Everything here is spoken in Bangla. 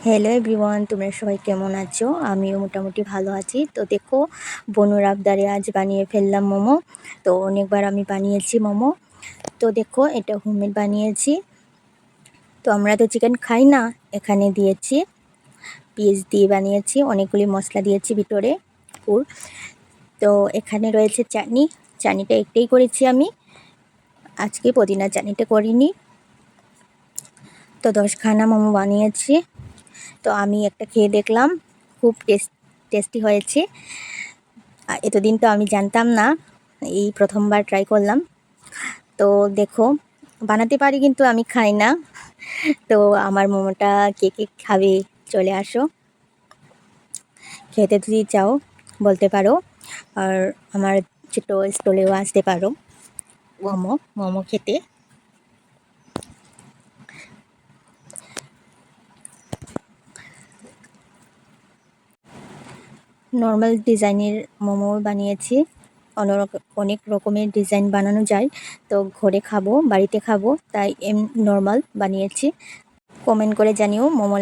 হ্যালো এভরিওয়ান, তোমরা সবাই কেমন আছো? আমিও মোটামুটি ভালো আছি। তো দেখো, বনুর আবদারে আজ বানিয়ে ফেললাম মোমো। তো অনেকবার আমি বানিয়েছি মোমো। তো দেখো, এটা হোমমেড বানিয়েছি। তো আমরা তো চিকেন খাই না, এখানে দিয়েছি পিস দিয়ে বানিয়েছি, অনেকগুলি মশলা দিয়েছি ভিতরে পুর। তো এখানে রয়েছে চাটনি, চাটনিটা একটাই করেছি আমি আজকে, পুদিনা চাটনিটা করিনি। তো 10খানা মোমো বানিয়েছি। তো আমি একটা খেয়ে দেখলাম, খুব টেস্টি হয়েছে। এতদিন তো আমি জানতাম না, এই প্রথমবার ট্রাই করলাম। তো দেখো, বানাতে পারি কিন্তু আমি খাই না। তো আমার মোমোটা কে কে খাবে চলে আসো, খেতে যদি চাও বলতে পারো। আর আমার ছোটো স্টলেও আসতে পারো মোমো খেতে। নর্মাল ডিজাইনের মোমো বানিয়েছি, অনেক রকমের ডিজাইন বানানো যায়। তো ঘরে খাবো, বাড়িতে খাবো, তাই নর্মাল বানিয়েছি। কমেন্ট করে জানিও মোমো